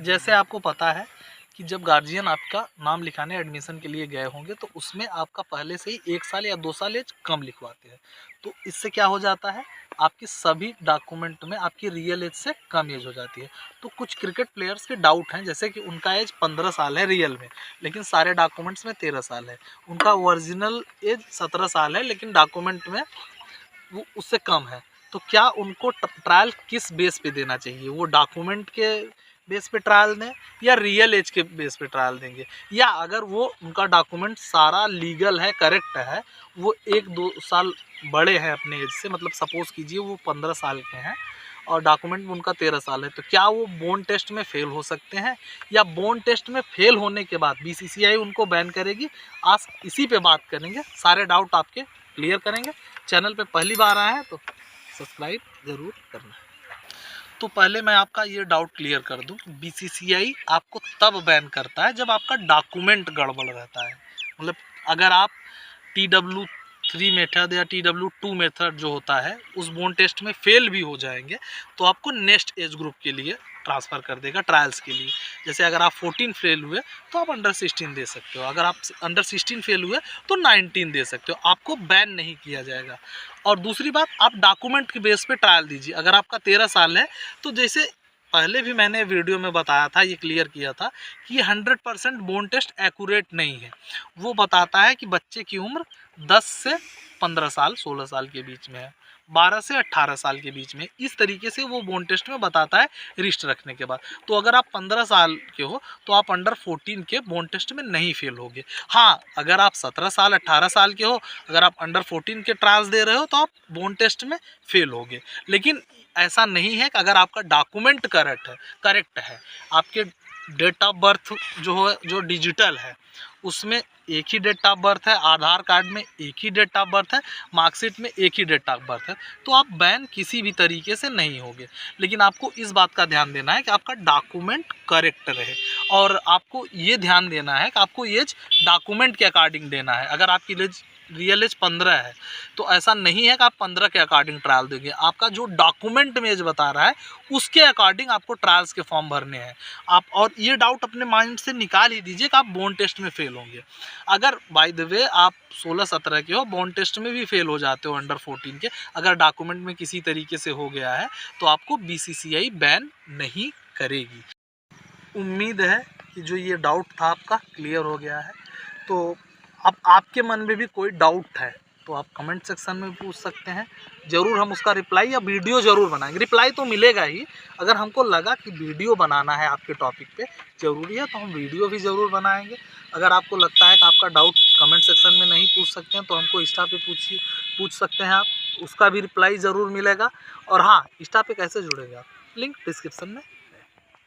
जैसे आपको पता है कि जब गार्जियन आपका नाम लिखाने एडमिशन के लिए गए होंगे तो उसमें आपका पहले से ही 1 साल या 2 साल एज कम लिखवाते हैं। तो इससे क्या हो जाता है, आपकी सभी डॉक्यूमेंट में आपकी रियल एज से कम एज हो जाती है। तो कुछ क्रिकेट प्लेयर्स के डाउट हैं, जैसे कि उनका एज 15 साल है रियल में, लेकिन सारे डॉक्यूमेंट्स में 13 साल है। उनका ओरिजिनल एज 17 साल है, लेकिन डॉक्यूमेंट में वो उससे कम है। तो क्या उनको ट्रायल किस बेस पे देना चाहिए? वो डॉक्यूमेंट के बेस पे ट्रायल दें या रियल एज के बेस पे ट्रायल देंगे? या अगर वो उनका डॉक्यूमेंट सारा लीगल है, करेक्ट है, वो 1-2 साल बड़े हैं अपने एज से, मतलब सपोज कीजिए वो 15 साल के हैं और डॉक्यूमेंट में उनका 13 साल है, तो क्या वो बोन टेस्ट में फेल हो सकते हैं? या बोन टेस्ट में फेल होने के बाद बीसीसीआई उनको बैन करेगी? आज इसी पे बात करेंगे, सारे डाउट आपके क्लियर करेंगे। चैनल पे पहली बार आए हैं तो सब्सक्राइब ज़रूर करना। तो पहले मैं आपका ये डाउट क्लियर कर दूं, बीसीसीआई आपको तब बैन करता है जब आपका डॉक्यूमेंट गड़बड़ रहता है। मतलब अगर आप TW3 मेथड या TW2 मेथड जो होता है उस बोन टेस्ट में फेल भी हो जाएंगे तो आपको नेक्स्ट एज ग्रुप के लिए ट्रांसफ़र कर देगा ट्रायल्स के लिए। जैसे अगर आप 14 फेल हुए तो आप अंडर 16 दे सकते हो, अगर आप अंडर 16 फेल हुए तो 19 दे सकते हो, आपको बैन नहीं किया जाएगा। और दूसरी बात, आप डॉक्यूमेंट के बेस पे ट्रायल दीजिए। अगर आपका 13 साल है तो जैसे पहले भी मैंने वीडियो में बताया था, ये क्लियर किया था कि 100% बोन टेस्ट एक्यूरेट नहीं है। वो बताता है कि बच्चे की उम्र 10 से 15 साल 16 साल के बीच में है, 12 से 18 साल के बीच में, इस तरीके से वो बोन टेस्ट में बताता है रिस्ट रखने के बाद। तो अगर आप 15 साल के हो तो आप अंडर 14 के बोन टेस्ट में नहीं फेल होगे। हाँ, अगर आप 17 साल 18 साल के हो, अगर आप अंडर 14 के ट्रायल्स दे रहे हो तो आप बोन टेस्ट में फेल होगे। लेकिन ऐसा नहीं है कि अगर आपका डॉक्यूमेंट करेक्ट है, आपके डेट ऑफ बर्थ जो डिजिटल है उसमें एक ही डेट ऑफ बर्थ है, आधार कार्ड में एक ही डेट ऑफ बर्थ है, मार्कशीट में एक ही डेट ऑफ बर्थ है, तो आप बैन किसी भी तरीके से नहीं होगे। लेकिन आपको इस बात का ध्यान देना है कि आपका डॉक्यूमेंट करेक्ट रहे, और आपको ये ध्यान देना है कि आपको एज डॉक्यूमेंट के अकॉर्डिंग देना है। अगर आपकी एज रियल एज 15 है तो ऐसा नहीं है कि आप 15 के अकॉर्डिंग ट्रायल देंगे, आपका जो डॉक्यूमेंट में एज बता रहा है उसके अकॉर्डिंग आपको ट्रायल्स के फॉर्म भरने हैं आप। और ये डाउट अपने माइंड से निकाल ही दीजिए कि आप बोन टेस्ट में फेल होंगे। अगर बाय द वे आप 16-17 के हो, बोन टेस्ट में भी फेल हो जाते हो अंडर 14 के, अगर डॉक्यूमेंट में किसी तरीके से हो गया है तो आपको बीसीसीआई बैन नहीं करेगी। उम्मीद है कि जो ये डाउट था आपका क्लियर हो गया है। तो अब आपके मन में भी कोई डाउट है तो आप कमेंट सेक्शन में पूछ सकते हैं, ज़रूर हम उसका रिप्लाई या वीडियो ज़रूर बनाएंगे। रिप्लाई तो मिलेगा ही, अगर हमको लगा कि वीडियो बनाना है आपके टॉपिक पे ज़रूरी है तो हम वीडियो भी ज़रूर बनाएंगे। अगर आपको लगता है कि आपका डाउट कमेंट सेक्शन में नहीं पूछ सकते हैं तो हमको इंस्टा पे पूछ सकते हैं आप, उसका भी रिप्लाई ज़रूर मिलेगा। और हाँ, इंस्टा पे कैसे जुड़ेंगे आप, लिंक डिस्क्रिप्शन में